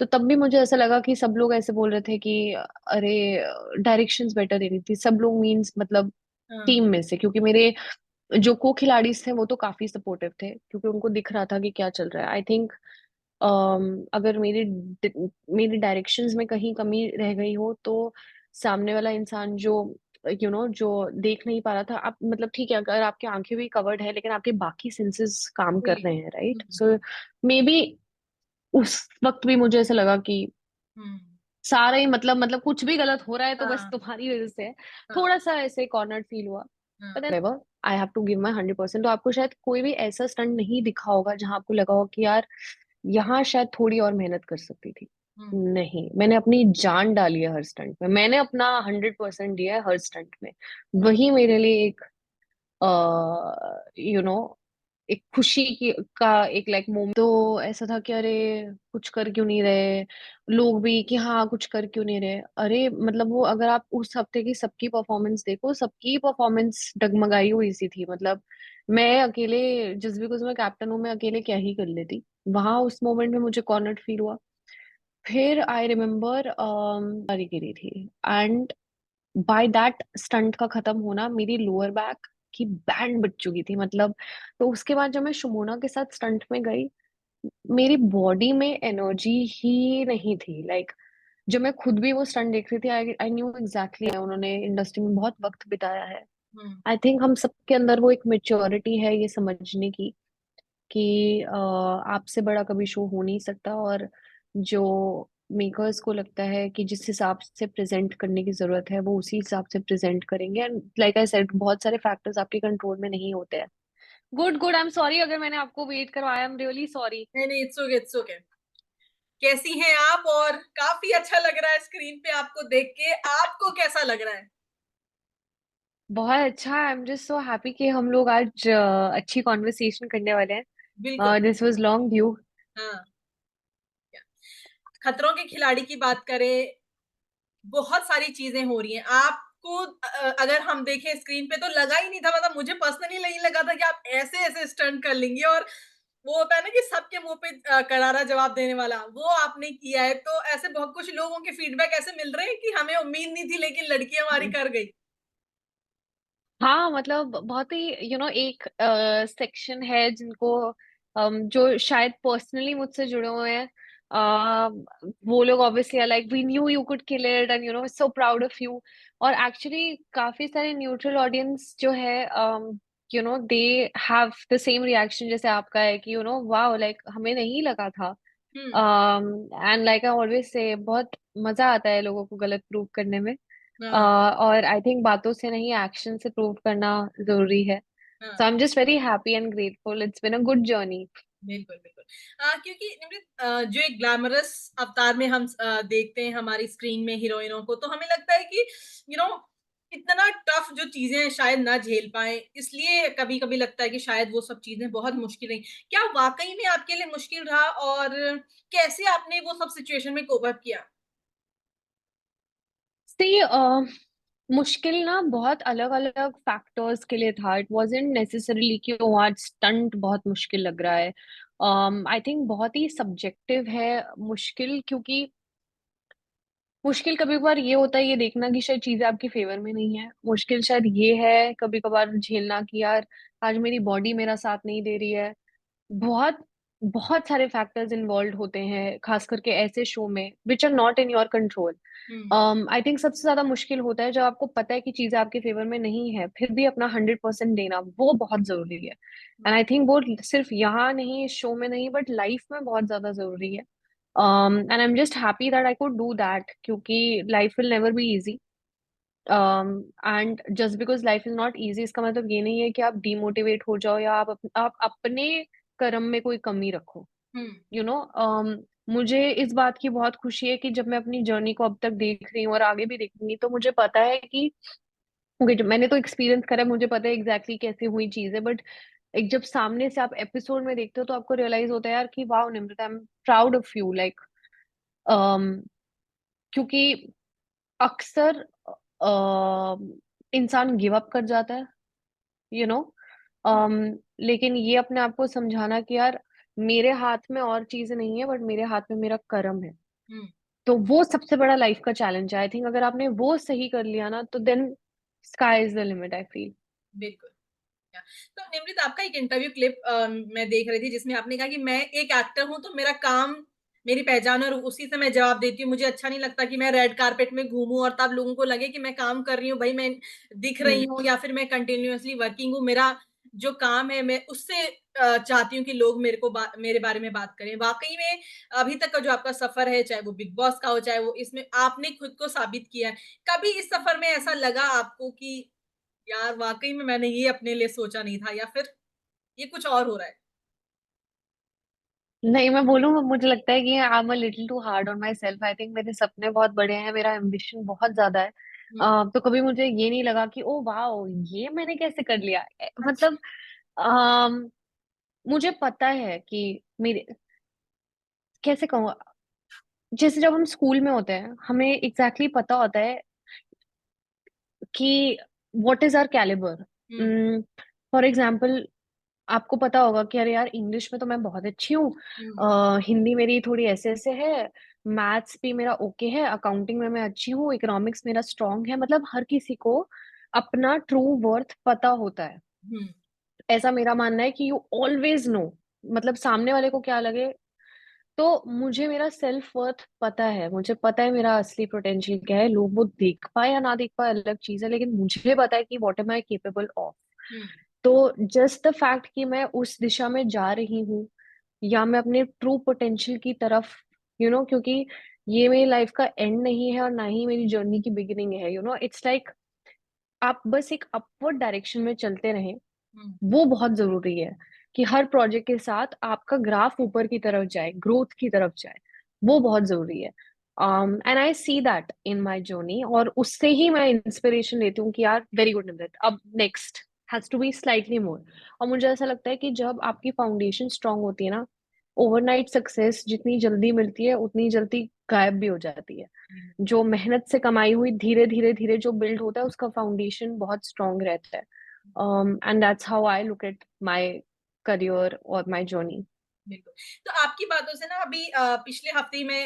तो तब भी मुझे ऐसा लगा कि सब लोग ऐसे बोल रहे थे कि अरे डायरेक्शंस बेटर दे रही थी सब लोग, मीन्स मतलब हाँ। टीम में से, क्योंकि मेरे जो को खिलाड़ी थे वो तो काफी सपोर्टिव थे, क्योंकि उनको दिख रहा था कि क्या चल रहा है। आई थिंक अगर मेरी डायरेक्शंस में कहीं कमी रह गई हो तो सामने वाला इंसान जो जो देख नहीं पा रहा था, आप मतलब ठीक है अगर आपकी आंखें भी कवर्ड है लेकिन आपके बाकी सेंसेस काम कर वही। रहे हैं, राइट? सो मे बी उस वक्त भी मुझे ऐसा लगा कि हम्म। सारा ही मतलब कुछ भी गलत हो रहा है तो बस हाँ। तुम्हारी वजह से है। हाँ। थोड़ा सा ऐसे कॉर्नर फील हुआ। हाँ। पर I have to give my 100%। तो आपको शायद कोई भी ऐसा स्टंट नहीं दिखा होगा जहां आपको लगा हो कि यार यहाँ शायद थोड़ी और मेहनत कर सकती थी। हम्म। नहीं, मैंने अपनी जान डाली है हर स्टंट में, मैंने अपना 100% दिया है हर स्टंट में। वही मेरे लिए एक यू नो एक खुशी की का एक लाइक मोमेंट। तो ऐसा था कि अरे कुछ कर क्यों नहीं रहे लोग भी, कि हाँ कुछ कर क्यों नहीं रहे। अरे मतलब वो अगर आप उस हफ्ते की सबकी परफॉर्मेंस देखो, सबकी परफॉर्मेंस डगमगाई हुई सी थी। मतलब मैं अकेले, जस्ट बिकॉज मैं कैप्टन हूँ, मैं अकेले क्या ही कर लेती वहां उस मोमेंट में। मुझे कॉर्नर फील हुआ। फिर आई रिमेम्बर बारी गिरी थी, एंड बाय दैट स्टंट का खत्म होना मेरी लोअर बैक की बैंड बज चुकी थी मतलब। तो उसके बाद जब मैं शुमोना के साथ स्टंट में गई, मेरी बॉडी में एनर्जी ही नहीं थी। लाइक जब मैं खुद भी वो स्टंट देख रही थी, आई आई न्यू एग्जैक्टली उन्होंने इंडस्ट्री में बहुत वक्त बिताया है। हम्म। आई थिंक हम सबके अंदर वो एक मेच्योरिटी है ये समझने की कि आपसे बड़ा कभी शो हो नहीं सकता, और जो मेकर्स को लगता है कि जिस हिसाब से प्रेजेंट करने की जरूरत है वो उसी हिसाब से प्रेजेंट करेंगे। एंड लाइक आई सेड, बहुत सारे फैक्टर्स आपके कंट्रोल में नहीं होते हैं। Good good, I am sorry अगर मैंने आपको वेट करवाया, आई एम रियली सॉरी। नहीं नहीं, इट्स ओके, इट्स ओके। कैसी हैं आप? और काफी अच्छा लग रहा है स्क्रीन पे आपको देख के। आपको कैसा लग रहा है? बहुत अच्छा, आई एम जस्ट सो हैप्पी कि हम लोग आज अच्छी कॉन्वर्सेशन करने वाले बिल्कुल। हैं। This was long due. हाँ। खतरों के खिलाड़ी की बात करें, बहुत सारी चीजें हो रही हैं। आपको अगर हम देखें स्क्रीन पे तो लगा ही नहीं था, मतलब मुझे पर्सनली नहीं लगा था कि आप ऐसे ऐसे स्टंट कर लेंगे। और वो होता है ना कि सबके मुंह पे करारा जवाब देने वाला, वो आपने किया है। तो ऐसे बहुत कुछ लोगों के फीडबैक ऐसे मिल रहे हैं कि हमें उम्मीद नहीं थी लेकिन लड़की हमारी कर गई। हाँ मतलब बहुत ही एक सेक्शन है जिनको जो शायद पर्सनली मुझसे जुड़े हुए हैं। वो लोग obviously like we knew you could kill it and so proud of you. और एक्चुअली काफी सारे न्यूट्रल ऑडियंस जो है they have the same reaction जैसे आपका है कि वाओ लाइक हमें नहीं लगा था। Hmm. And like I always say बहुत मजा आता है लोगों को गलत प्रूव करने में। हाँ। और आई थिंक बातों से नहीं एक्शन से प्रूव करना जरूरी है। सो हाँ। आई am just very happy and grateful, it's been a good journey. बिल्कुल, बिल्कुल। क्योंकि निम्रत, जो एक ग्लैमरस अवतार में हम देखते हैं हमारी स्क्रीन में हीरोइनों को, तो हमें लगता है कि यू नो इतना टफ जो चीज़ें हैं शायद ना झेल पाएँ, इसलिए कभी-कभी लगता है कि शायद वो सब चीज़ें बहुत मुश्किल रहीं। क्या वाक़ई में आपके लिए मुश्किल रहा, और कैसे आपने वो सब सिचुएशन में कोप अप किया? सी मुश्किल ना बहुत अलग अलग फैक्टर्स के लिए था। इट वाजंट नेसेसरीली कि वो आज स्टंट बहुत मुश्किल लग रहा है। आई थिंक बहुत ही सब्जेक्टिव है मुश्किल, क्योंकि मुश्किल कभी कभार ये होता है ये देखना कि शायद चीजें आपकी फेवर में नहीं है। मुश्किल शायद ये है कभी कभार झेलना कि यार आज मेरी बॉडी मेरा साथ नहीं दे रही है। बहुत बहुत सारे फैक्टर्स इन्वॉल्व होते हैं, खास करके ऐसे शो में which are not in your control. Hmm. I think सबसे ज्यादा मुश्किल होता है जब आपको पता है कि चीजें आपके फेवर में नहीं है, फिर भी अपना 100% देना वो बहुत जरूरी है। एंड आई थिंक वो सिर्फ यहाँ नहीं, इस शो में नहीं, बट लाइफ में बहुत ज्यादा जरूरी है। And I am just happy that I could do that, क्योंकि life will never be easy. And just because life is not easy इसका मतलब ये नहीं है कि आप डिमोटिवेट हो जाओ या आप अपने कर्म में कोई कमी रखो। हुँ। यू नो मुझे इस बात की बहुत खुशी है कि जब मैं अपनी जर्नी को अब तक देख रही हूँ और आगे भी देखूंगी, तो मुझे पता है कि ओके मैंने तो एक्सपीरियंस करा है, मुझे पता है एग्जैक्टली कैसे हुई चीजें। बट एक जब सामने से आप एपिसोड में देखते हो तो आपको रियलाइज होता है यार कि wow Nimrata, I am proud of you. Like क्योंकि अक्सर इंसान गिव अप कर जाता है। You know hmm. लेकिन ये अपने आप को समझाना कि यार मेरे हाथ में और चीजें नहीं है, बट मेरे हाथ में मेरा कर्म है। हुँ, तो वो सबसे बड़ा लाइफ का चैलेंज है। आई थिंक अगर आपने वो सही कर लिया ना, तो then sky is the limit, I feel. बिल्कुल। या तो निमृत आपका एक इंटरव्यू क्लिप मैं देख रही थी जिसमें आपने कहा कि मैं एक एक्टर हूँ तो मेरा काम मेरी पहचान है और उसी से मैं जवाब देती हूँ। मुझे अच्छा नहीं लगता कि मैं रेड कारपेट में घूमूँ और तब लोगों को लगे कि मैं काम कर रही हूँ, भई मैं दिख रही हम्म। हूँ या फिर मैं कंटिन्यूअसली वर्किंग हूँ। मेरा जो काम है मैं उससे चाहती हूँ कि लोग मेरे बारे में बात करें। वाक़ई में अभी तक का जो आपका सफ़र है, चाहे वो बिग बॉस का हो, चाहे वो इसमें आपने खुद को साबित किया है। कभी इस सफ़र में ऐसा लगा आपको कि यार वाक़ई में मैंने ये अपने लिए सोचा नहीं था या फिर ये कुछ और हो रहा है? नहीं, मैं बोलूँ, मुझे लगता है कि I am a little too hard on myself. I think मेरे सपने बहुत बड़े हैं, मेरा एम्बिशन बहुत ज्यादा है। हुँ, तो कभी मुझे ये नहीं लगा कि ओ वाओ, ये मैंने कैसे कर लिया। अच्छा। मतलब अम, मुझे पता है कि मेरे, कैसे कहूँ, जैसे जब हम स्कूल में होते हैं, हमें एग्जैक्टली पता होता है कि what is our calibre. Hmm, for example, आपको पता होगा कि अरे यार, इंग्लिश में तो मैं बहुत अच्छी हूँ, हुँ, हिंदी मेरी थोड़ी ऐसे ऐसे है, मैथ्स भी मेरा ओके है, अकाउंटिंग में मैं अच्छी हूँ, इकोनॉमिक्स मेरा स्ट्रांग है। मतलब हर किसी को अपना ट्रू वर्थ पता होता है। हुँ, ऐसा मेरा मानना है कि यू ऑलवेज नो, मतलब सामने वाले को क्या लगे। तो मुझे मेरा सेल्फ वर्थ पता है, मुझे पता है मेरा असली पोटेंशियल क्या है। लोग वो देख पाए या ना देख पाए अलग चीज है, लेकिन मुझे पता है कि what am I capable of. Hmm, तो जस्ट द फैक्ट कि मैं उस दिशा में जा रही हूँ, या मैं अपने ट्रू पोटेंशियल की तरफ, क्योंकि ये मेरी लाइफ का एंड नहीं है और ना ही मेरी जर्नी की बिगिनिंग है। इट्स लाइक आप बस एक अपवर्ड डायरेक्शन में चलते रहें, हुँ, वो बहुत ज़रूरी है कि हर प्रोजेक्ट के साथ आपका ग्राफ ऊपर की तरफ जाए, ग्रोथ की तरफ जाए, वो बहुत ज़रूरी है। And I see that in my journey, और उससे ही मैं इंस्पिरेशन लेती हूँ कि यार वेरी गुड निमृत, अब next has to be slightly more. और मुझे ऐसा लगता है कि जब आपकी फाउंडेशन स्ट्रांग होती है ना, ओवरनाइट सक्सेस जितनी जल्दी मिलती है, उतनी जल्दी गायब भी हो जाती है। हुँ, जो मेहनत से कमाई हुई धीरे धीरे धीरे जो बिल्ड होता है, उसका फाउंडेशन बहुत स्ट्रांग रहता है। And that's how I look at my career or my journey. बिल्कुल। तो आपकी बातों से ना अभी पिछले हफ़्ते ही मैं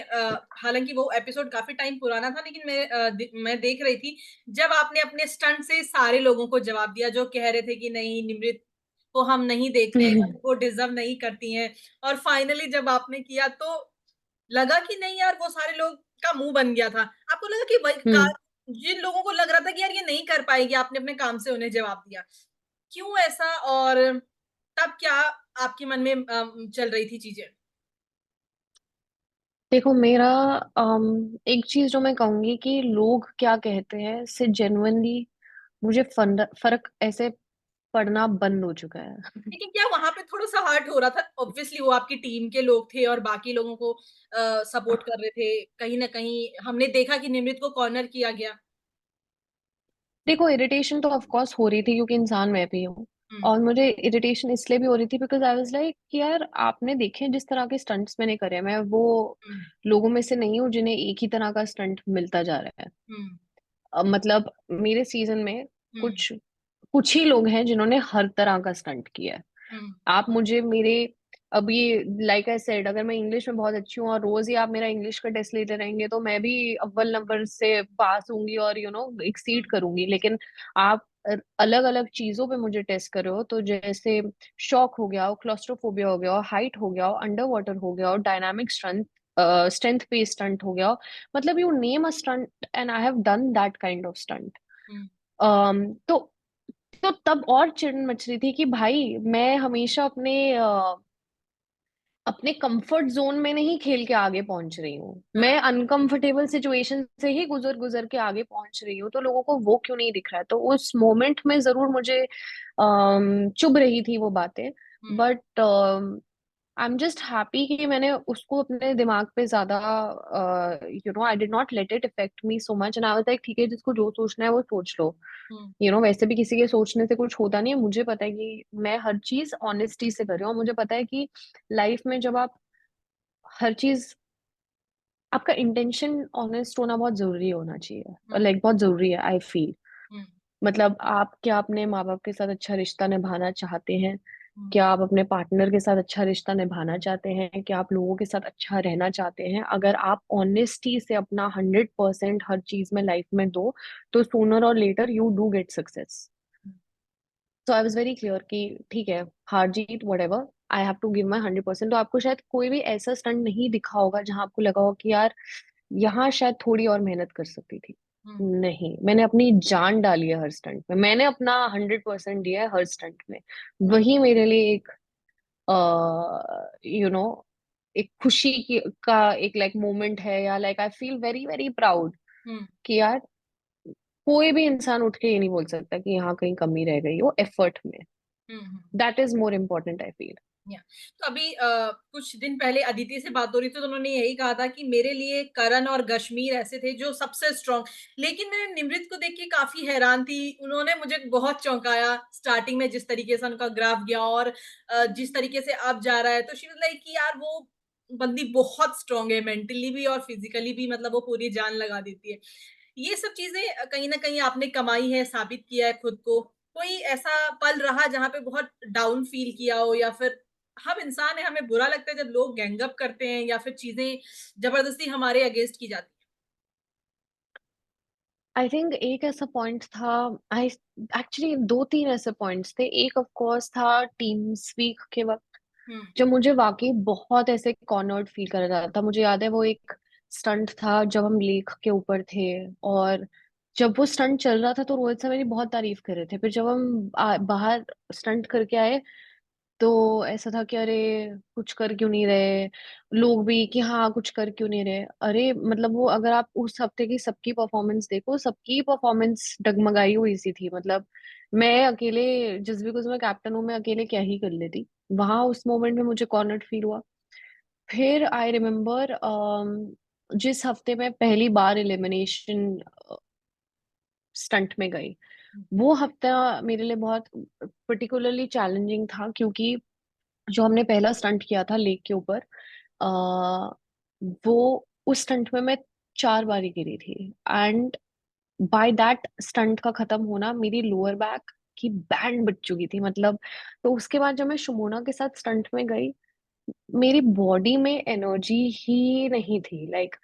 हालाँकि वो एपिसोड काफ़ी टाइम पुराना था लेकिन मैं देख रही थी, जब आपने अपने स्टंट से सारे लोगों को जवाब दिया जो कह रहे थे कि नहीं निमृत को हम नहीं देखते हैं, वो डिज़र्व नहीं करती हैं और फाइनली जब आपने किया तो लगा कि नहीं यार वो सारे लोग का मुँह बन गया था। आपको लगा कि वही का हुँ। जिन लोगों को लग रहा था कि यार ये नहीं कर पाएगी, आपने अपने काम से उन्हें जवाब दिया। क्यों ऐसा और तब क्या आपके मन में चल रही थी चीज़ें? देखो, मेरा एक चीज़ जो मैं कहूँगी कि लोग क्या कहते हैं, इससे जेन्युइनली मुझे फ़र्क ऐसे पड़ना बंद हो चुका है। लेकिन क्या वहाँ पे थोड़ा-सा हर्ट हो रहा था? ऑब्वियसली वो आपकी टीम के लोग थे और बाकी लोगों को सपोर्ट कर रहे थे। कहीं न कहीं हमने देखा कि निमृत को कॉर्नर किया गया। देखो, इरिटेशन तो ऑफ कोर्स हो रही थी, क्योंकि इंसान मैं भी हूँ। हुँ, और मुझे इरिटेशन इसलिए भी हो रही थी बिकॉज़ आई वाज़ लाइक कि यार, आपने देखे जिस तरह के स्टंट्स मैंने करे हैं, मैं वो हुँ, लोगों में से नहीं हूँ जिन्हें एक ही तरह का स्टंट मिलता जा रहा है। हुँ, मतलब मेरे सीज़न में हुँ, कुछ कुछ ही लोग हैं जिन्होंने हर तरह का स्टंट किया है। हुँ, आप मुझे मेरे अभी, लाइक आई सेड, अगर मैं इंग्लिश में बहुत अच्छी हूँ और रोज़ ही आप मेरा इंग्लिश का टेस्ट लेते रहेंगे, तो मैं भी अव्वल नंबर से पास होंगी और एक्सीड करूँगी। लेकिन आप अलग-अलग चीज़ों पे मुझे टेस्ट कर रहे हो, तो जैसे शॉक हो गया हो, क्लॉस्ट्रोफोबिया हो गया हो, हाइट हो गया हो, अंडर वाटर हो गया हो, डायनामिक स्ट्रेंथ पे स्टंट हो गया हो। मतलब you name a stunt and I have done that kind of stunt. Hmm, um, तो तो तब और चिढ़ मच रही थी कि भाई, मैं हमेशा अपने कंफर्ट ज़ोन में नहीं खेल के आगे पहुँच रही हूँ। हाँ, मैं अनकंफर्टेबल सिचुएशन से ही गुज़र-गुज़र के आगे पहुँच रही हूँ, तो लोगों को वो क्यों नहीं दिख रहा है? तो उस मोमेंट में ज़रूर मुझे चुभ रही थी वो बातें। Hmm, but I am just happy कि मैंने उसको अपने दिमाग पे ज़्यादा I did not let it affect me so much, and I was like ठीक है, जिसको जो सोचना है वो सोच लो। हुँ, वैसे भी किसी के सोचने से कुछ होता नहीं है। मुझे पता है कि मैं हर चीज़ ऑनेस्टी से कर रही हूँ, और मुझे पता है कि लाइफ में जब आप हर चीज़, आपका इंटेंशन ऑनेस्ट होना बहुत ज़रूरी होना चाहिए, हुँ, लाइक बहुत ज़रूरी है, आई फ़ील। हुँ, मतलब आप क्या अपने माँ-बाप के साथ अच्छा रिश्ता निभाना चाहते हैं? हुँ, क्या आप अपने पार्टनर के साथ अच्छा रिश्ता निभाना चाहते हैं? क्या आप लोगों के साथ अच्छा रहना चाहते हैं? अगर आप ऑनेस्टी से अपना 100% हर चीज में लाइफ में दो, तो सूनर और later you do get success. Hmm, so I was very clear कि ठीक है, हार जीत whatever, I have to give my 100%। तो आपको शायद कोई भी ऐसा स्टंट नहीं दिखा होगा जहां आपको लगा हो कि यार यहाँ शायद थोड़ी और मेहनत कर सकती थी। हुँ, नहीं, मैंने अपनी जान डाली है हर स्टंट में, मैंने अपना 100% दिया है हर स्टंट में। हुँ, वही मेरे लिए एक यू नो एक खुशी की का एक लाइक मोमेंट है, या like I feel very very proud hmm, कि यार कोई भी इंसान उठ के ये नहीं बोल सकता कि यहाँ कहीं कमी रह गई हो एफर्ट में। Hmm, hmm. That is more important I feel. या तो अभी कुछ दिन पहले अदिति से बात हो रही थी तो उन्होंने यही कहा था कि मेरे लिए करण और कश्मीर ऐसे थे जो सबसे स्ट्रांग। लेकिन मैं निमृत को देख के काफी हैरान थी। उन्होंने मुझे बहुत चौंकाया स्टार्टिंग में जिस तरीके से उनका ग्राफ गया और जिस तरीके से अब जा रहा है तो शी वाज लाइक कि यार वो बंदी बहुत स्ट्रांग है मेंटली भी और फिजिकली भी मतलब वो पूरी जान लगा देती है। ये सब चीजें कहीं ना कहीं आपने कमाई है साबित किया है खुद को। कोई ऐसा पल रहा जहाँ पे बहुत डाउन फील किया हो या फिर हम इंसान हैं, हमें बुरा लगता है जब लोग गैंग अप करते हैं या फिर चीज़ें ज़बरदस्ती हमारे अगेंस्ट की जाती आई थिंक एक ऐसा पॉइंट था, आई एक्चुअली दो तीन ऐसे पॉइंट्स थे। एक ऑफ कोर्स था टीम्स वीक के वक्त, हैं। हुँ, जब मुझे वाकई बहुत ऐसे कॉर्नर्ड फील कर रहा था। मुझे याद है वो एक स्टंट था जब हम लेक के ऊपर थे, और जब वो स्टंट चल रहा था तो रोहित सर मेरी बहुत तारीफ कर रहे थे। फिर जब हम बाहर स्टंट करके आए तो ऐसा था कि अरे कुछ कर क्यों नहीं रहे, लोग भी कि हाँ कुछ कर क्यों नहीं रहे। अरे मतलब वो अगर आप उस हफ्ते की सबकी परफॉर्मेंस देखो, सबकी परफॉर्मेंस डगमगाई हुई सी थी। मतलब मैं अकेले, जिस भी कुछ मैं कैप्टन हूँ, मैं अकेले क्या ही कर लेती। वहां उस मोमेंट में मुझे कॉर्नर्ड फील हुआ। फिर आई रिमेम्बर जिस हफ्ते में पहली बार एलिमिनेशन स्टंट में गई, हुँ, वो हफ्ता मेरे लिए बहुत पर्टिकुलरली चैलेंजिंग था, क्योंकि जो हमने पहला स्टंट किया था लेक के ऊपर, आ, वो उस स्टंट में मैं 4 बारी गिरी थी। एंड बाय दैट स्टंट का खत्म होना मेरी लोअर बैक की बैंड बज चुकी थी। मतलब तो उसके बाद जब मैं शुमोना के साथ स्टंट में गई, मेरी बॉडी में एनर्जी ही नहीं थी। लाइक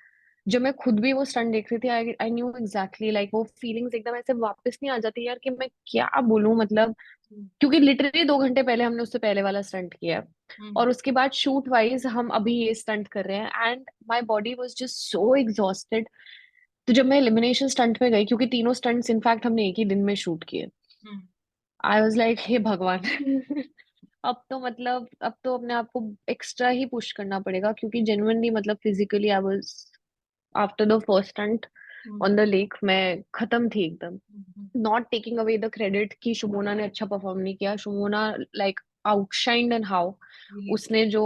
जब मैं खुद भी वो स्टंट देख रही थी, आई आई न्यू एग्जैक्टली, लाइक वो फीलिंग्स एकदम ऐसे वापस नहीं आ जाती यार कि मैं क्या बोलूं। मतलब हुँ, क्योंकि लिटरली 2 घंटे पहले हमने उससे पहले वाला स्टंट किया है, हुँ, और उसके बाद शूट वाइज हम अभी ये स्टंट कर रहे हैं, and my body was just so exhausted. तो जब मैं एलिमिनेशन स्टंट में गई, क्योंकि तीनों स्टंट्स इनफैक्ट हमने एक ही दिन में शूट किए, हुँ, आई वाज लाइक हे भगवान अब तो मतलब अब तो अपने आप को एक्स्ट्रा ही पुश करना पड़ेगा, क्योंकि जेन्युइनली मतलब physically I was, after the first stunt hmm, on the lake, मैं खत्म थी एकदम। Hmm, hmm, not taking away the credit कि शुमोना ने अच्छा परफॉर्म नहीं किया। Shumona like outshined and how, really उसने जो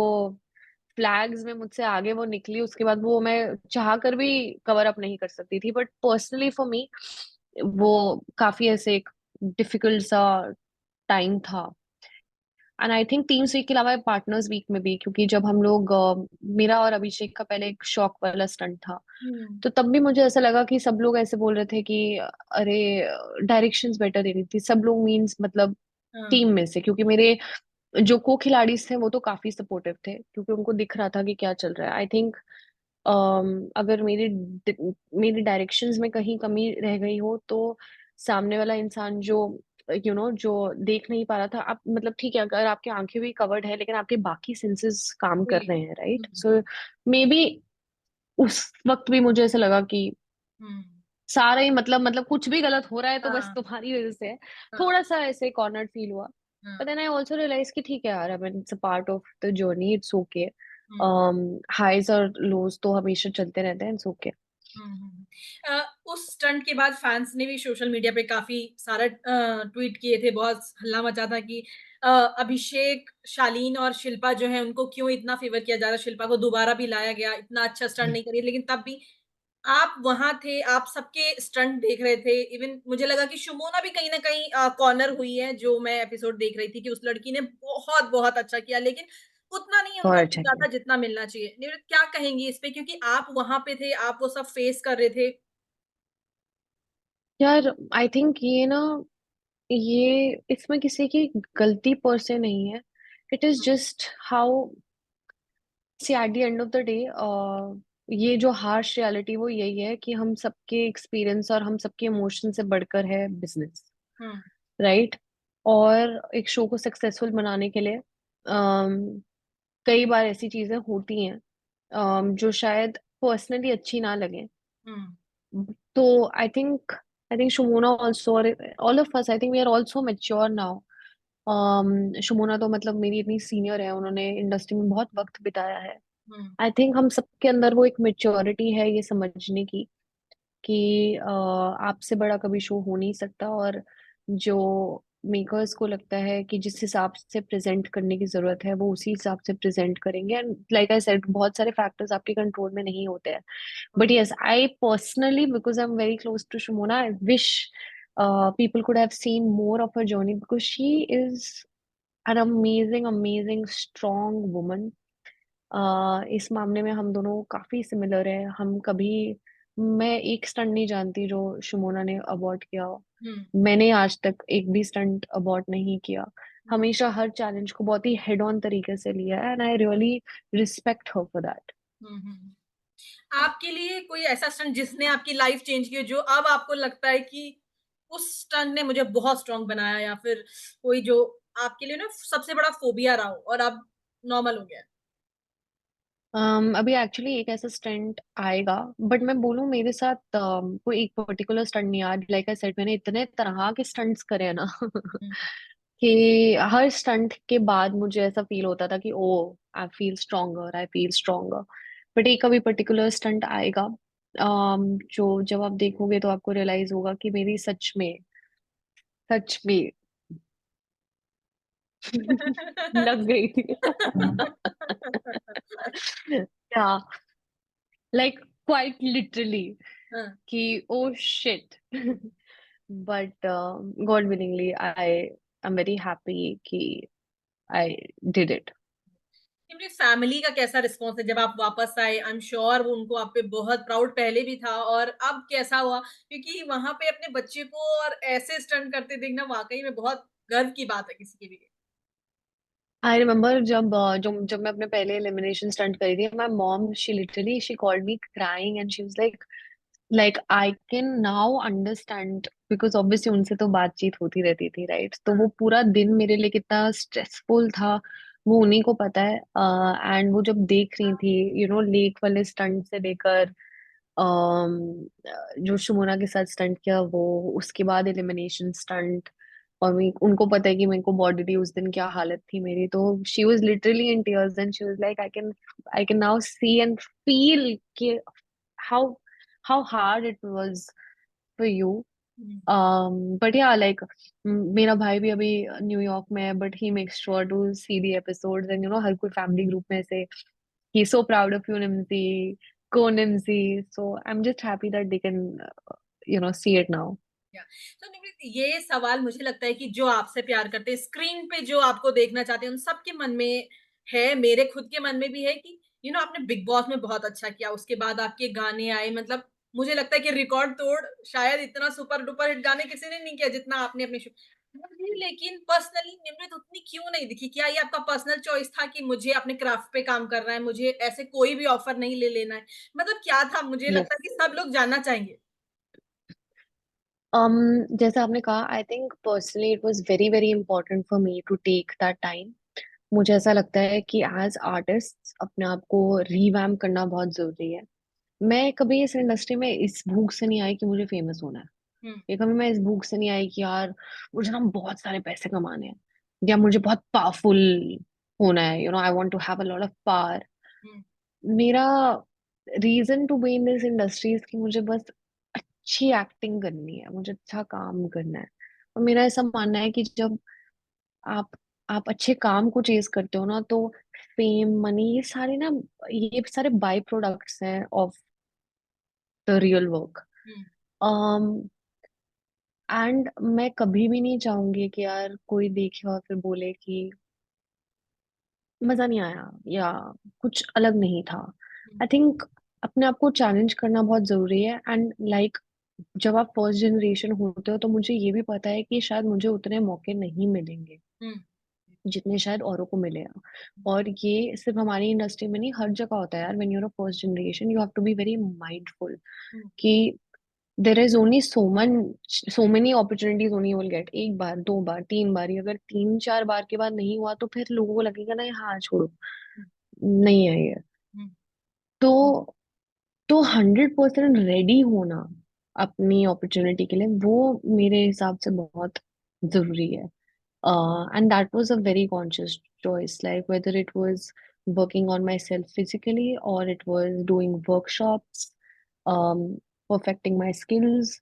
फ्लैग्स में मुझसे आगे वो निकली, उसके बाद वो मैं चाह कर भी कवर अप नहीं कर सकती थी। बट पर्सनली फॉर मी वो काफी ऐसे एक डिफिकल्ट सा टाइम था। And I think teams week के अलावा पार्टनर्स वीक में भी, क्योंकि जब हम लोग मेरा और अभिषेक का पहले एक शॉक वाला स्टंट था, हुँ, तो तब भी मुझे ऐसा लगा कि सब लोग ऐसे बोल रहे थे कि अरे डायरेक्शंस बेटर दे रही थी सब लोग, मींस मतलब हाँ, टीम में से, क्योंकि मेरे जो को खिलाड़ी थे वो तो काफी सपोर्टिव थे, क्योंकि उनको दिख रहा था कि क्या चल रहा है। आई थिंक अगर मेरी डायरेक्शंस में कहीं कमी रह गई हो, तो सामने वाला इंसान जो जो देख नहीं पा रहा था, आप मतलब ठीक है अगर आपकी आंखें भी कवर्ड है, लेकिन आपके बाकी सेंसेस काम कर रियली रहे हैं, right? Hmm, so may be उस वक्त भी मुझे ऐसा लगा कि हुँ, सारा ही मतलब कुछ भी गलत हो रहा है तो बस हाँ, तुम्हारी वजह से है। हाँ, थोड़ा सा ऐसे कॉर्नर फील हुआ। हाँ, but then I also realise कि ठीक है यार, I mean it's a part of the journey, it's okay. Hmm. Highs और लोज तो हमेशा चलते रहते हैं, इट्स ओके। हुँ, हुँ। उस स्टंट के बाद फैन्स ने भी सोशल मीडिया पे काफ़ी सारा ट्वीट किए थे, बहुत हल्ला मचा था कि अभिषेक, शालीन और शिल्पा जो है उनको क्यों इतना फ़ेवर किया जा रहा है, शिल्पा को दोबारा भी लाया गया, इतना अच्छा स्टंट नहीं करी लेकिन तब भी आप वहाँ थे, आप सबके स्टंट देख रहे थे। इवन मुझे लगा कि शुमोना भी कहीं न कहीं कॉर्नर हुई है, जो मैं एपिसोड देख रही थी कि उस लड़की ने बहुत-बहुत अच्छा किया, लेकिन उतना नहीं बहुत उनको अच्छा मिल किया जाता जितना मिलना चाहिए। निवृत्त क्या कहेंगी इस पे? क्योंकि आप वहाँ पे थे, आप वो सब फेस कर रहे थे। यार। आई थिंक ये ना, ये इसमें किसी की गलती पर से नहीं है। It is just how, see at the end of the day, ये जो हार्श रियलिटी वो यही है कि हम सबके एक्सपीरियंस और हम सबके इमोशन से बढ़कर है बिजनेस, हुँ, राइट? और एक शो को सक्सेसफुल बनाने के लिए कई बार ऐसी चीजें होती हैं जो शायद पर्सनली अच्छी ना लगे। हुँ, तो I think Shumona also, all of us, I think we are also mature now. Shumona तो मतलब मेरी इतनी सीनियर है, उन्होंने इंडस्ट्री में बहुत वक्त बिताया है। हुँ, आई थिंक हम सबके अंदर वो एक मेच्योरिटी है ये समझने की कि आपसे बड़ा कभी शो हो नहीं सकता, और जो मेकर्स को लगता है कि जिस हिसाब से प्रेजेंट करने की जरूरत है वो उसी हिसाब से प्रेजेंट करेंगे। एंड लाइक आई सेड, बहुत सारे फैक्टर्स आपके कंट्रोल में नहीं होते हैं। हुँ, But yes, I personally, because I'm very close to Shimona, I wish people could have seen more of her journey, because she is an amazing, amazing, strong woman. इस मामले में हम दोनों काफी सिमिलर है। हम कभी, मैं एक स्टंट नहीं जानती जो शिमोना ने अबॉर्ट किया हो। हुँ, मैंने आज तक एक भी स्टंट अबॉर्ट नहीं किया। हुँ, हमेशा हर चैलेंज को बहुत ही हेड ऑन तरीके से लिया है, and I really respect her for that. Hmm, hmm. आपके लिए कोई ऐसा स्टंट जिसने आपकी लाइफ चेंज की हो, जो अब आपको लगता है कि उस स्टंट ने मुझे बहुत स्ट्रॉन्ग बनाया, या फिर कोई जो आपके लिए ना सबसे बड़ा फोबिया रहा हो और अब नॉर्मल हो गया है? अभी एक्चुअली एक ऐसा स्टंट आएगा, बट मैं बोलूं मेरे साथ कोई एक पर्टिकुलर स्टंट नहीं यार। लाइक आई सेड, मैंने इतने तरह के स्टंट्स करे हैं ना हुँ, कि हर स्टंट के बाद मुझे ऐसा फील होता था कि oh, I feel stronger, I feel stronger. But एक अभी पर्टिकुलर स्टंट आएगा जो जब आप देखोगे तो आपको रियलाइज होगा कि मेरी सच में लग गई थी या लाइक क्वाइट लिटरली हाँ, कि oh shit. But God willingly I am very happy कि आई डिड इट। अपनी फैमिली का कैसा रिस्पॉन्स है जब आप वापस आए? आई एम श्योर वो उनको आप पे बहुत प्राउड पहले भी था, और अब कैसा हुआ? क्योंकि वहाँ पे अपने बच्चे को और ऐसे स्टंट करते देखना वाक़ई में बहुत गर्व की बात है किसी के लिए। आई रिमेम्बर जब मैं अपने पहले एलिमिनेशन स्टंट करी थी, my mom she literally she called me crying and she was like I can now understand, because obviously उनसे तो बातचीत होती रहती थी, राइट? तो वो पूरा दिन मेरे लिए कितना स्ट्रेसफुल था वो उन्हीं को पता है। एंड वो जब देख रही थी, लेक वाले स्टंट से लेकर जो शुमोना के साथ स्टंट किया वो, उसके बाद एलिमिनेशन स्टंट, और मैं उनको पता है कि मेरे को बॉडी थी उस दिन क्या हालत थी मेरी, तो she was literally in tears and she was like I can now see and feel कि how how hard it was for you. Hmm. But yeah like, मेरा भाई भी अभी न्यूयॉर्क में है, but he makes sure to see the episodes, and हर कोई family group में से he's so proud of you, Nimsi, co-Nimsi. So I'm just happy that they can, see it now. या तो निवृत्त, ये सवाल मुझे लगता है कि जो आपसे प्यार करते हैं, स्क्रीन पे जो आपको देखना चाहते हैं, उन सबके मन में है, मेरे खुद के मन में भी है कि आपने बिग बॉस में बहुत अच्छा किया, उसके बाद आपके गाने आए, मतलब मुझे लगता है कि रिकॉर्ड तोड़, शायद इतना सुपर डुपर हिट गाने किसी ने नहीं किया जितना आपने अपने शो। मुझे लेकिन पर्सनली निमृत उतनी क्यों नहीं दिखी? क्या ये आपका पर्सनल चॉइस था कि मुझे अपने क्राफ्ट पे काम करना है, मुझे ऐसे कोई भी ऑफर नहीं ले लेना है? मतलब क्या था? मुझे Yes. लगता है कि सब लोग जानना चाहेंगे। जैसा आपने कहा, I think personally it was very very important for me to take that time. मुझे ऐसा लगता है कि एज आर्टिस्ट अपने आप को रीवैम्प करना बहुत जरूरी है। मैं कभी इस इंडस्ट्री में इस भूख से नहीं आई कि मुझे फेमस होना है, हुँ, या कभी मैं इस भूख से नहीं आई कि यार मुझे ना बहुत सारे पैसे कमाने हैं, या मुझे बहुत पावरफुल होना है, I want to have a lot of power. Hmm, मेरा reason to be in this industry कि मुझे बस अच्छी एक्टिंग करनी है, मुझे अच्छा काम करना है। और मेरा ऐसा मानना है कि जब आप आप अच्छे काम को चेज करते हो ना, तो फेम, मनी, ये सारे बाय प्रोडक्ट्स हैं of the real work. Hmm. And मैं कभी भी नहीं चाहूंगी कि यार कोई देखे और फिर बोले कि मजा नहीं आया या कुछ अलग नहीं था। आई थिंक अपने आप को चैलेंज करना बहुत जरूरी है। एंड लाइक, जब आप फर्स्ट जनरेशन होते हो तो मुझे ये भी पता है कि शायद मुझे उतने मौके नहीं मिलेंगे। हुँ, जितने शायद औरों को मिले हैं। और ये सिर्फ हमारी इंडस्ट्री में नहीं, हर जगह होता है यार। When you're a first generation you have to be very mindful hmm, कि there is only so many opportunities only you will get. एक बार, दो बार, तीन बार, अगर तीन चार बार के बाद नहीं हुआ तो फिर लोगों को लगेगा ना हाँ छोड़ो, हुँ, नहीं है ये। हुँ, तो 100% रेडी होना अपनी अपॉर्चुनिटी के लिए, वो मेरे हिसाब से बहुत जरूरी है। And that was a very conscious choice, like whether it was working on myself physically or it was doing workshops, um, perfecting my skills।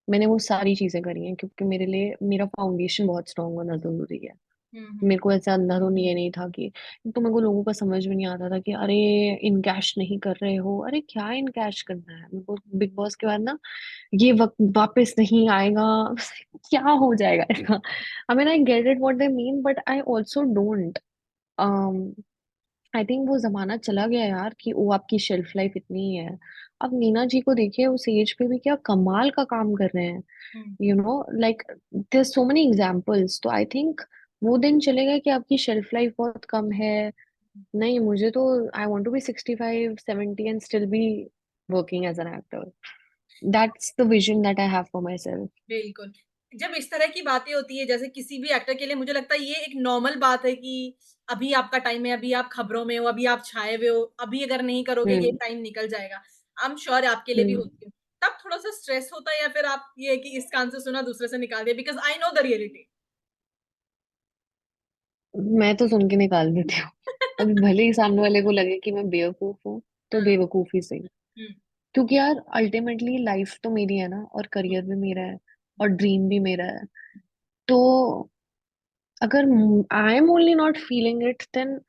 मैंने वो सारी चीजें करी हैं क्योंकि मेरे लिए मेरा फाउंडेशन बहुत स्ट्रांग होना जरूरी है। हुँ, हुँ, मेरे को ऐसा अंधाधुन ये नहीं था कि, तो मेरे को लोगों का समझ में नहीं आता था कि अरे इन कैश नहीं कर रहे हो, अरे क्या इन कैश करना है मेरे को बिग बॉस के बाद ना, ये वक्त वापस नहीं आएगा। क्या हो जाएगा इसका। I mean I get it what they mean but I also don't. I think वो जमाना चला गया यार कि वो आपकी शेल्फ लाइफ इतनी ही है। अब नीना जी को देखिए, उस एज पे भी क्या कमाल का काम कर रहे हैं। Hmm. You know like there so many examples. तो आई थिंक वो दिन चले गए कि आपकी शेल्फ लाइफ बहुत कम है। नहीं, मुझे तो I want to be 65 70 and still be working as an actor. That's the vision that I have for myself. बिल्कुल। जब इस तरह की बातें होती हैं जैसे किसी भी एक्टर के लिए मुझे लगता है ये एक नॉर्मल बात है कि अभी आपका टाइम है, अभी आप खबरों में हो, अभी आप छाए हुए हो, अभी अगर नहीं करोगे ये हम्म। टाइम निकल जाएगा। आई एम श्योर आपके लिए भी हम्म। होती है। तब थोड़ा-सा स्ट्रेस होता है या फिर आप ये है कि इस कान से सुना दूसरे से निकाल दिया because I know the reality. मैं तो सुन के निकाल देती हूँ। अभी भले ही सामने वाले को लगे कि मैं बेवकूफ हूँ, तो हाँ, बेवकूफी सही। हुँ, क्योंकि यार अल्टीमेटली लाइफ तो मेरी है ना, और हुँ, करियर भी मेरा है, हुँ, और ड्रीम भी मेरा है। तो अगर I am only not feeling it then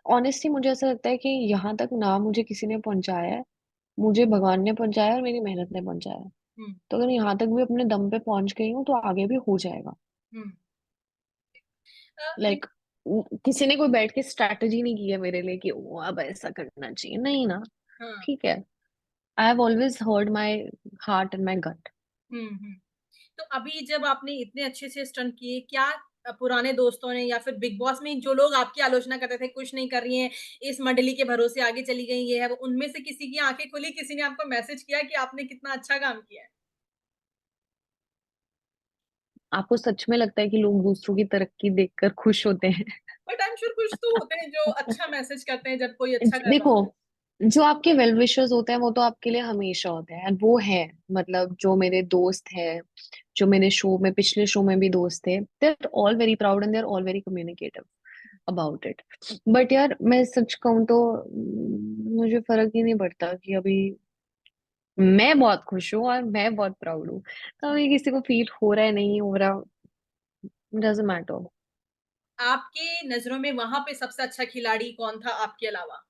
honestly मुझे ऐसा लगता है कि यहाँ तक ना मुझे किसी ने पहुंचाया है, मुझे भगवान ने पहुंचाया है और मेरी मेहनत ने पहुंचाया है। हुँ, तो अगर यहाँ तक भी अपने दम पे पहुंच गई हूँ तो आगे भी हो जाएगा। हुँ। लाइक किसी ने कोई बैठ के स्ट्रैटेजी नहीं की है मेरे लिए कि ओ अब ऐसा करना चाहिए, नहीं ना। हाँ, ठीक है, I have always heard my heart and my gut. Hmm, hmm. तो अभी जब आपने इतने अच्छे से स्टंट किए, क्या पुराने दोस्तों ने या फिर बिग बॉस में जो लोग आपकी आलोचना करते थे, कुछ नहीं कर रही हैं, इस मंडली के भरोसे आगे चली गई, ये है वो, उनमें से किसी की आँखें खुली, किसी ने आपको मैसेज किया कि आपने कितना अच्छा काम किया है? आपको सच में लगता है कि लोग दूसरों की तरक्की देखकर खुश होते हैं? बट आई एम श्योर कुछ तो होते हैं जो अच्छा मैसेज करते हैं जब कोई अच्छा कर रहा देखो, होता है। जो आपके वेल विशर्स होते हैं वो तो आपके लिए हमेशा होते हैं, वो है। मतलब जो मेरे दोस्त हैं, जो मेरे शो में, पिछले शो में भी दोस्त थे, they are all very proud and they are all very communicative about it. But यार मैं सच कहूँ तो मुझे फर्क ही नहीं पड़ता कि अभी मैं बहुत खुश हूँ और मैं बहुत प्राउड हूँ। तो अभी किसी को फील हो रहा है नहीं हो रहा, डजंट मैटर। आपके नज़रों में वहाँ पे सबसे अच्छा खिलाड़ी कौन था आपके अलावा?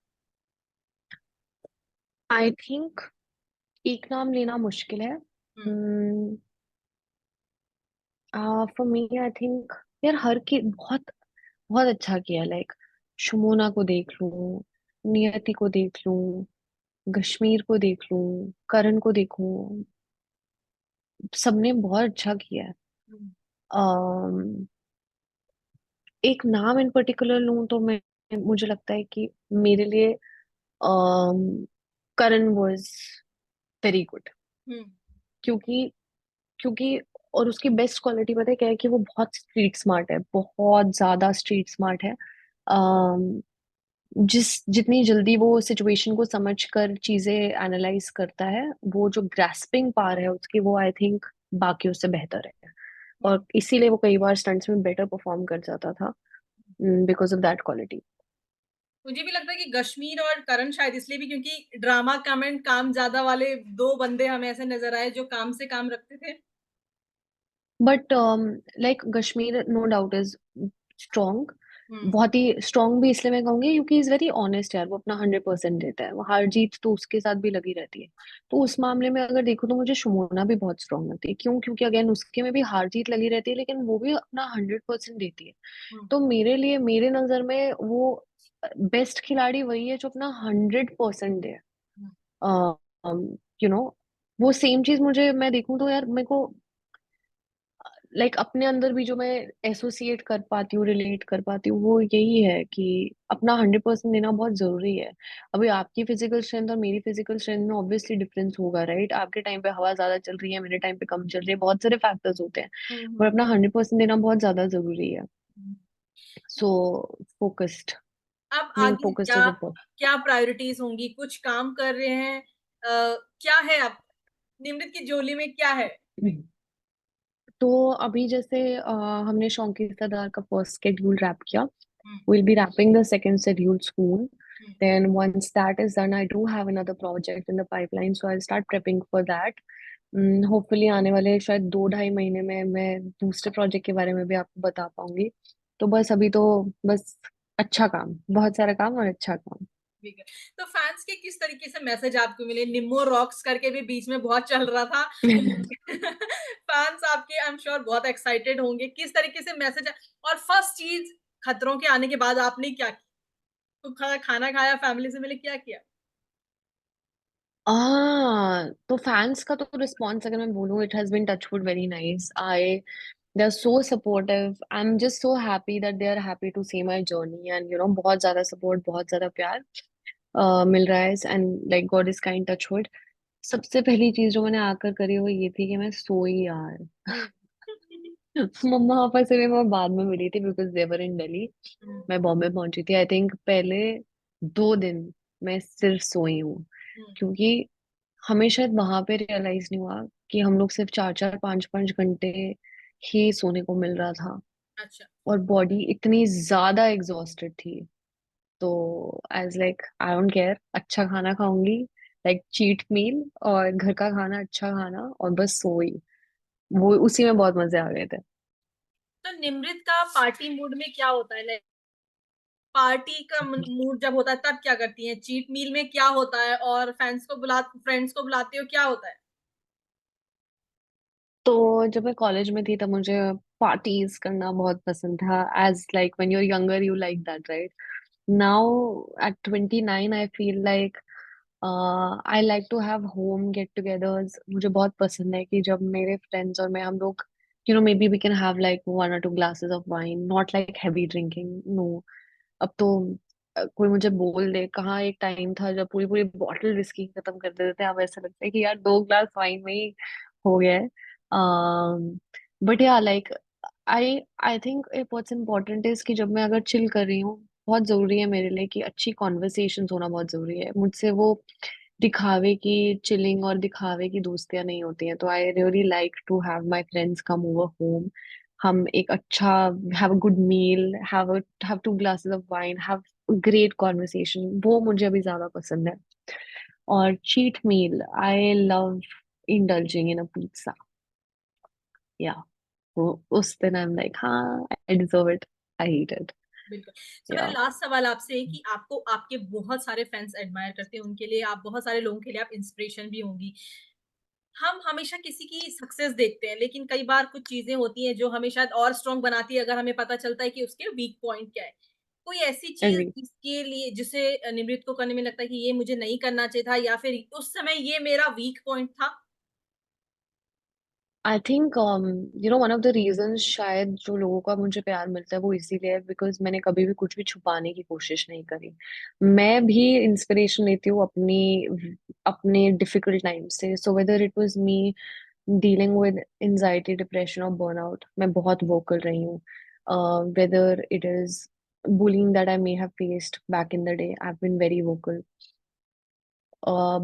आई थिंक एक नाम लेना मुश्किल है। हुँ, फॉर मी आई थिंक यार हर की बहुत बहुत अच्छा किया। लाइक शुमोना को देख लूं, नियति को देख लूं, कश्मीर को देख लूं, करण को देखूं, सबने बहुत अच्छा किया है। हुँ, um, एक नाम इन पर्टिकुलर लूं तो मैं, मुझे लगता है कि मेरे लिए करण वाज वेरी गुड। हुँ, क्योंकि क्योंकि और उसकी बेस्ट क्वालिटी पता है क्या है, कि वो बहुत स्ट्रीट स्मार्ट है, बहुत ज्यादा स्ट्रीट स्मार्ट है। अम, जितनी जल्दी वो सिचुएशन को समझ कर चीजें एनालाइज करता है, वो जो ग्रास्पिंग पावर है उसकी, वो आई थिंक बाकियों से बेहतर है। हुँ। और इसीलिए वो कई बार स्टंट्स में बेटर परफॉर्म कर जाता था, बिकॉज ऑफ दैट क्वालिटी। मुझे भी लगता है कि कश्मीर और करण शायद इसलिए भी क्योंकि ड्रामा कम एंड काम ज़्यादा वाले 2 बंदे हमें ऐसे नज़र आए जो काम से काम रखते थे। But like Kashmir no doubt is strong. Hmm, बहुत ही स्ट्रॉन्ग भी इसलिए मैं कहूंगी क्योंकि इज वेरी ऑनेस्ट यार, वो अपना 100% देता है। वो हार जीत तो उसके साथ भी लगी रहती है। तो उस मामले में अगर देखो तो मुझे शुमोना भी बहुत स्ट्रॉन्ग लगती है। क्यों? क्योंकि अगेन उसके में भी हार जीत लगी रहती है लेकिन वो भी अपना 100% देती है। हुँ, तो मेरे लिए, मेरे नजर में वो बेस्ट खिलाड़ी वही है जो अपना 100% दे। हुँ, यू नो वो सेम चीज मुझे मैं देखूं तो यार मेरे को लाइक अपने अंदर भी जो मैं एसोसिएट कर पाती हूँ, रिलेट कर पाती हूँ, वो यही है कि अपना 100% देना बहुत जरूरी है। अभी आपकी फिजिकल स्ट्रेंथ और मेरी फिजिकल स्ट्रेंथ में ऑब्वियसली डिफरेंस होगा, राइट? आपके टाइम पे हवा ज्यादा चल रही है, मेरे टाइम पे कम चल रही है, बहुत सारे फैक्टर्स होते हैं। हुँ, पर हुँ, अपना 100% देना बहुत ज्यादा जरूरी है। हुँ। सो फोकस्ड, अब बीइंग आगे फोकस्ड क्या इज इम्पोर्टेंट। क्या प्रायोरिटीज़ होंगी? कुछ काम कर रहे हैं? क्या है अब निम्रत की झोली में क्या है? तो अभी जैसे हमने शौंकी सरदार का फर्स्ट शेड्यूल रैप किया, हुँ, we'll be wrapping the second schedule soon. Hmm, Then once that is done, I do have another project in the pipeline, so I'll start prepping for that. Hopefully आने वाले शायद 2-2.5 महीने में मैं दूसरे project के बारे में भी आपको बता पाऊंगी। तो बस अभी तो बस अच्छा काम, बहुत सारा काम और अच्छा काम। ठीक है। तो फैन्स के किस तरीके से मैसेज आपको मिले? निम्मो रॉक्स करके भी बीच में बहुत चल रहा था। फैन्स आपके आई एम श्योर बहुत एक्साइटेड होंगे। किस तरीके से मैसेज और फर्स्ट चीज़ खतरों के आने के बाद आपने क्या की? तो खाना खाया, फैमिली से मिले, क्या किया? तो फैंस का तो रिस्पॉन्स अगर मैं बोलूँ, it has been touchwood very nice. I They're so supportive. I'm just so happy that they are happy to see my journey, and बहुत ज्यादा support, बहुत ज्यादा प्यार मिल रहा है, and like God is kind, touch wood। सबसे पहली चीज जो मैंने आकर करी वो ये थी कि मैं सोई यार। हुँ। मम्मा पापा से भी मैं बाद में मिली थी, बिकॉज देवर इन दिल्ली। हुँ, मैं बॉम्बे पहुंची थी, आई थिंक पहले 2 दिन मैं सिर्फ सोई हूँ। हुँ। क्योंकि हमें शायद वहां पे रियलाइज नहीं हुआ कि हम लोग सिर्फ 4-4 5-5 घंटे ही सोने को मिल रहा था, अच्छा। और बॉडी इतनी ज्यादा एग्जॉस्टेड थी। तो as like I don't care, अच्छा खाना खाऊंगी, लाइक चीट मील, और घर का खाना, अच्छा खाना, और बस सोई। वो उसी में बहुत मजे आ गए थे। तो निम्रत का पार्टी मूड में क्या होता है? लाइक पार्टी का मूड जब होता है तब क्या करती हैं? चीट मील में क्या होता है और फ्रेंड्स को बुलाते हो क्या होता है? तो जब मैं कॉलेज में थी तब मुझे पार्टीज करना बहुत पसंद था, as like when you are younger you like that, right? Now at 29 I feel like I like to have home get togethers. मुझे बहुत पसंद है कि जब मेरे फ्रेंड्स और मैं, हम लोग, maybe we can have like 1 or 2 glasses of wine, not like heavy drinking, no. अब तो कोई मुझे बोल दे, कहाँ एक टाइम था जब पूरी पूरी बॉटल विस्की खत्म कर देते थे, अब ऐसा लगता है कि यार 2 ग्लास वाइन में ही हो गया है। But yeah like I I think what's important is कि जब मैं अगर चिल कर रही हूँ, बहुत जरूरी है मेरे लिए कि अच्छी कॉन्वर्सेशन होना बहुत जरूरी है। मुझसे वो दिखावे की चिलिंग और दिखावे की दोस्तियां नहीं होती हैं। तो I really like to have my friends come over home, हम एक अच्छा, have a good meal, have 2 glasses of wine, have great conversation, वो मुझे अभी ज्यादा पसंद है। और cheat meal, I love indulging in a pizza, या वो उस दिन आई एम लाइक हाँ, I deserve it, I eat it. बिल्कुल। सो मेरा या लास्ट सवाल आपसे है कि आपको आपके बहुत सारे फैन्स एडमायर करते हैं, उनके लिए आप बहुत सारे लोगों के लिए आप इंस्पिरेशन भी होंगी। हम हमेशा किसी की सक्सेस देखते हैं, लेकिन कई बार कुछ चीज़ें होती हैं जो हमें शायद और स्ट्रॉन्ग बनाती है अगर हमें पता चलता है कि उसके वीक पॉइंट क्या है। कोई ऐसी चीज़ एग्री। जिसके लिए जिसे निमृत को करने में लगता है कि ये मुझे नहीं करना चाहिए था या फिर उस समय ये मेरा वीक पॉइंट था? I think one of the reasons शायद जो लोगों का मुझे प्यार मिलता है वो इसीलिए है बिकॉज मैंने कभी भी कुछ भी छुपाने की कोशिश नहीं करी। मैं भी इंस्पिरेशन लेती हूँ अपनी अपने डिफिकल्ट टाइम से। So whether it was me dealing with anxiety, depression और बर्नआउट, मैं बहुत वोकल रही हूँ। Whether it is bullying that I may have faced back in the day, I've been very vocal.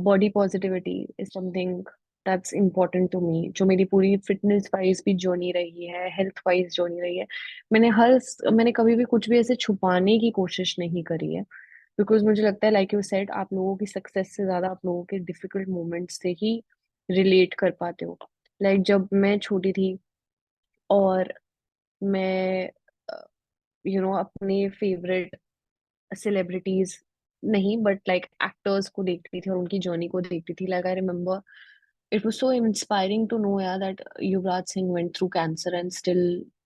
Body positivity is something that's important to me, जो मेरी पूरी fitness wise भी journey रही है, हेल्थ वाइज जर्नी रही है। मैंने कभी भी कुछ भी ऐसे छुपाने की कोशिश नहीं करी है, बिकॉज मुझे लगता है लाइक यू सेड, आप लोगों की सक्सेस से ज्यादा आप लोगों के डिफिकल्ट मोमेंट्स से ही रिलेट कर पाते हो। लाइक जब मैं छोटी थी और मैं अपने फेवरेट सेलिब्रिटीज नहीं, बट लाइक एक्टर्स को देखती थी और उनकी जर्नी को देखती थी, like I remember it was so inspiring to know यार that Yuvraj Singh went through cancer and still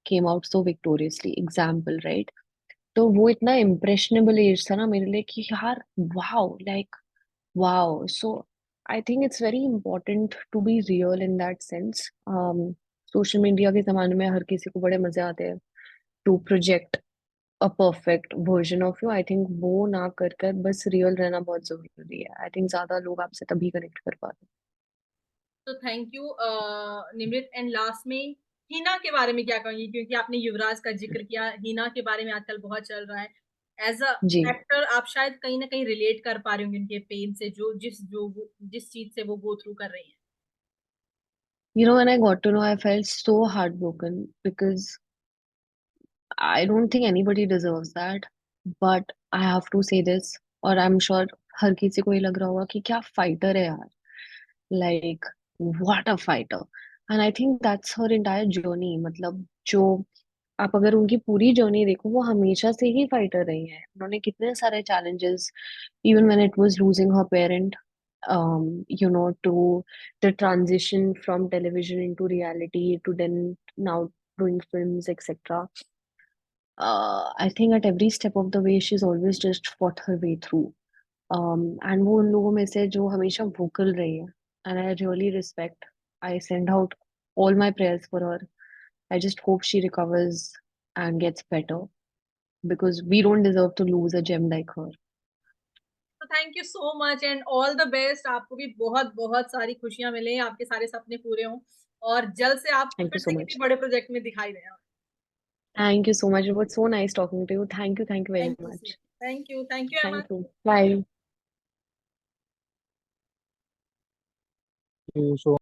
came out so victoriously, example, right? तो वो इतना इम्प्रेशनेबल एज था ना मेरे लिए कि यार wow, like wow. So I think it's very important to be real in that sense. Social media के ज़माने में हर किसी को बड़े मज़े आते हैं to project a perfect version of you. I think वो ना कर कर बस रियल रहना बहुत ज़रूरी है। आई थिंक ज़्यादा लोग आपसे तभी कनेक्ट कर पाते तो thank you Nimrit. And last में हिना के बारे में क्या कहेंगी, क्योंकि आपने युवराज का जिक्र किया, हिना के बारे में आजकल बहुत चल रहा है। एज अ हैं। जी। एक्टर आप शायद कहीं ना कहीं रिलेट कर पा रहे होंगे उनके पेन से, जिस चीज से वो गो थ्रू कर रही हैं। You know, when I got to know, I felt so heartbroken because I don't think anybody deserves that. But I have to say this, और I'm sure हर किसी को ये लग रहा होगा कि क्या फाइटर है यार, like what a fighter. And I think that's her entire journey. मतलब जो आप अगर उनकी पूरी जर्नी देखो, वो हमेशा से ही फाइटर रही है। उन्होंने कितने सारे challenges, even when it was losing her parent, to the transition from television into reality to then now doing films, etc. I think at every step of the way, she's always just fought her way through. And वो उन लोगों में से जो हमेशा vocal रही है, and I really respect. I send out all my prayers for her. I just hope she recovers and gets better because we don't deserve to lose a gem like her. तो thank you so much and all the best. आपको भी बहुत बहुत सारी खुशियां मिले, आपके सारे सपने पूरे हों, और जल्द से आप Thank you फिर so से किसी much. बड़े प्रोजेक्ट में दिखाई दें। Thank you so much. It was so nice talking to you. Thank you very thank you much. Thank you एमा। Thank you. Bye. you so